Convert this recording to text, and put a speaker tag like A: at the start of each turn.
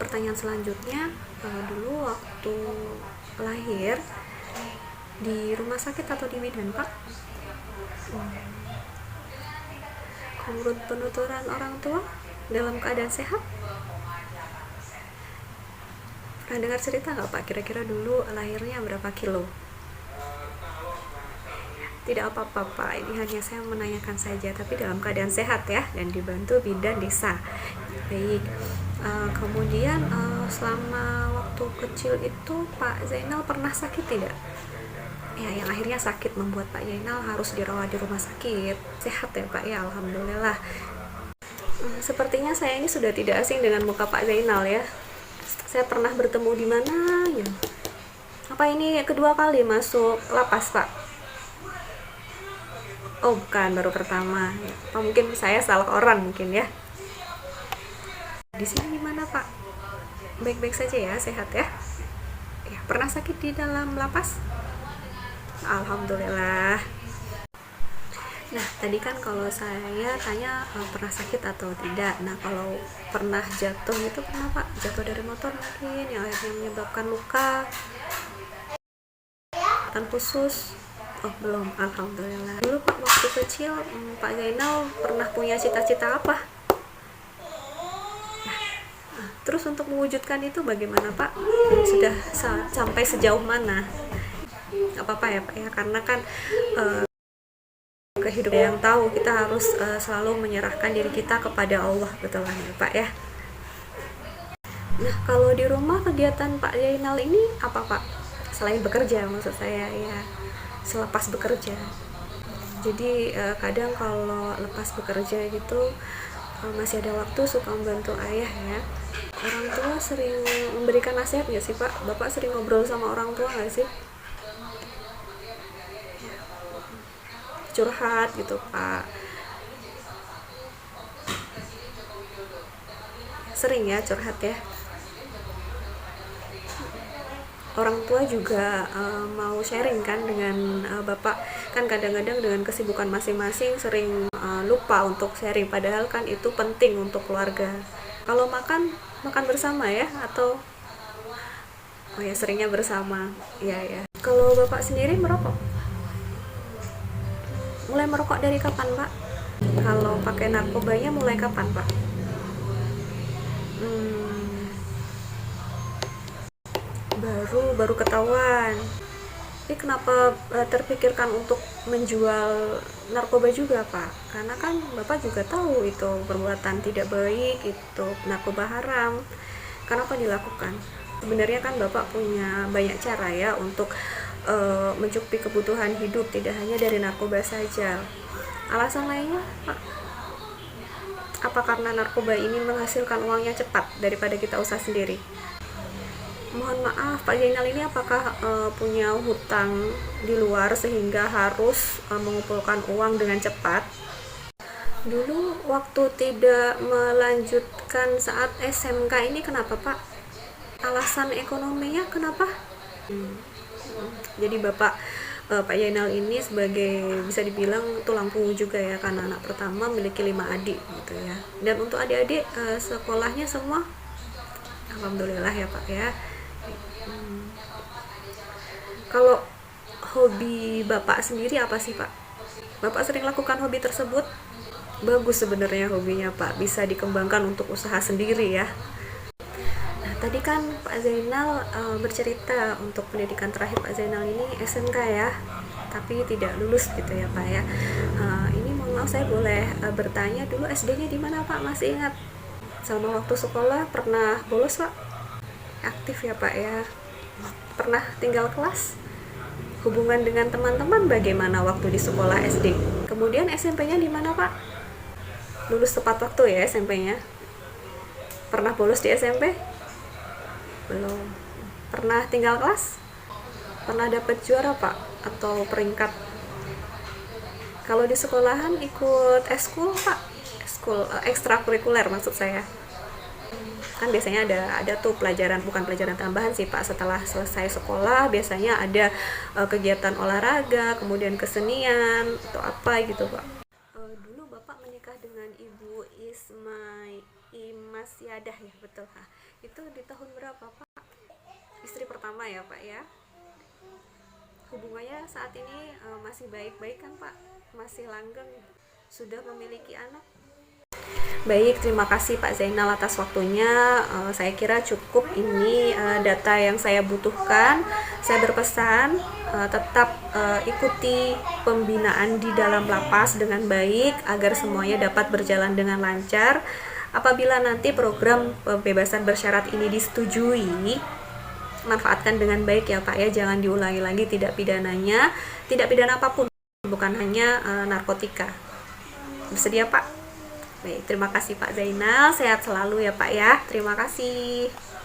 A: Pertanyaan selanjutnya, dulu waktu lahir di rumah sakit atau di bidan Pak? Menurut penuturan orang tua dalam keadaan sehat? Pernah dengar cerita nggak Pak, kira-kira dulu lahirnya berapa kilo? Tidak apa-apa Pak, ini hanya saya menanyakan saja, tapi dalam keadaan sehat ya, dan dibantu bidan desa. Baik. Kemudian selama waktu kecil itu Pak Zainal pernah sakit tidak? Ya, yang akhirnya sakit membuat Pak Zainal harus dirawat di rumah sakit. Sehat ya Pak ya, alhamdulillah. Sepertinya saya ini sudah tidak asing dengan muka Pak Zainal ya. Saya pernah bertemu di mana ya? Apa ini kedua kali masuk lapas Pak? Oh bukan, baru pertama. Oh, mungkin saya salah orang mungkin ya. Di sini gimana Pak? Baik-baik saja ya, sehat ya? Ya, pernah sakit di dalam lapas? Alhamdulillah. Nah, tadi kan kalau saya tanya pernah sakit atau tidak. Nah, kalau pernah jatuh itu pernah Pak? Jatuh dari motor mungkin yang akhirnya menyebabkan luka tan khusus? Oh, belum. Alhamdulillah. Dulu Pak waktu kecil Pak Zainal pernah punya cita-cita apa? Terus untuk mewujudkan itu bagaimana Pak? Sudah sampai sejauh mana? Gak apa-apa ya Pak ya, karena kan kehidupan yang tahu kita harus selalu menyerahkan diri kita kepada Allah, betul kan ya Pak ya. Nah, kalau di rumah kegiatan Pak Zainal ini apa Pak? Selain bekerja maksud saya ya, selepas bekerja. Jadi kadang kalau lepas bekerja gitu masih ada waktu suka membantu ayah ya. Orang tua sering memberikan nasihat nggak sih Pak? Bapak sering ngobrol sama orang tua nggak sih? Curhat gitu Pak? Sering ya curhat ya. Orang tua juga mau sharing kan dengan Bapak, kan kadang-kadang dengan kesibukan masing-masing sering lupa untuk sharing, padahal kan itu penting untuk keluarga. Kalau makan bersama ya, atau oh ya seringnya bersama ya ya. Kalau Bapak sendiri merokok, mulai merokok dari kapan Pak? Kalau pakai narkobanya mulai kapan Pak? Baru ketahuan. Tapi kenapa terpikirkan untuk menjual narkoba juga Pak? Karena kan Bapak juga tahu itu perbuatan tidak baik, itu narkoba haram. Kenapa dilakukan? Sebenarnya kan Bapak punya banyak cara ya untuk mencukupi kebutuhan hidup, tidak hanya dari narkoba saja. Alasan lainnya Pak, apa karena narkoba ini menghasilkan uangnya cepat daripada kita usaha sendiri? Mohon maaf Pak Zainal, ini apakah punya hutang di luar sehingga harus mengumpulkan uang dengan cepat? Dulu waktu tidak melanjutkan saat SMK ini kenapa Pak? Alasan ekonominya kenapa? Jadi Bapak Pak Zainal ini sebagai bisa dibilang tulang punggung juga ya, karena anak pertama memiliki 5 adik gitu ya. Dan untuk adik-adik sekolahnya semua alhamdulillah ya Pak ya. Kalau hobi Bapak sendiri apa sih Pak? Bapak sering lakukan hobi tersebut? Bagus sebenarnya hobinya Pak, bisa dikembangkan untuk usaha sendiri ya. Nah, tadi kan Pak Zainal bercerita untuk pendidikan terakhir Pak Zainal ini SMK ya, tapi tidak lulus gitu ya Pak ya. Ini mohon maaf, saya boleh bertanya dulu SD-nya di mana Pak? Masih ingat? Selama waktu sekolah pernah bolos Pak? Aktif ya Pak ya. Pernah tinggal kelas? Hubungan dengan teman-teman bagaimana waktu di sekolah SD? Kemudian SMP-nya di mana Pak? Lulus tepat waktu ya SMP-nya? Pernah bolos di SMP? Belum. Pernah tinggal kelas? Pernah dapat juara Pak? Atau peringkat? Kalau di sekolahan ikut eskul Pak? Eskul ekstrakurikuler maksud saya. Kan biasanya ada tuh pelajaran, bukan pelajaran tambahan sih Pak, setelah selesai sekolah biasanya ada kegiatan olahraga, kemudian kesenian atau apa gitu Pak. Dulu Bapak menikah dengan Ibu Imasyadah ya, betul ha? di tahun berapa Pak? Istri pertama ya Pak ya. Hubungannya saat ini masih baik-baik kan Pak? Masih langgeng? Sudah memiliki anak? Baik, terima kasih Pak Zainal atas waktunya. Saya kira cukup ini data yang saya butuhkan. Saya berpesan tetap ikuti pembinaan di dalam lapas dengan baik agar semuanya dapat berjalan dengan lancar. Apabila nanti program pembebasan bersyarat ini disetujui, manfaatkan dengan baik ya Pak ya, jangan diulangi lagi tidak pidananya, tidak pidana apapun, bukan hanya narkotika. Bersedia Pak? Baik, terima kasih Pak Zainal, sehat selalu ya Pak ya. Terima kasih.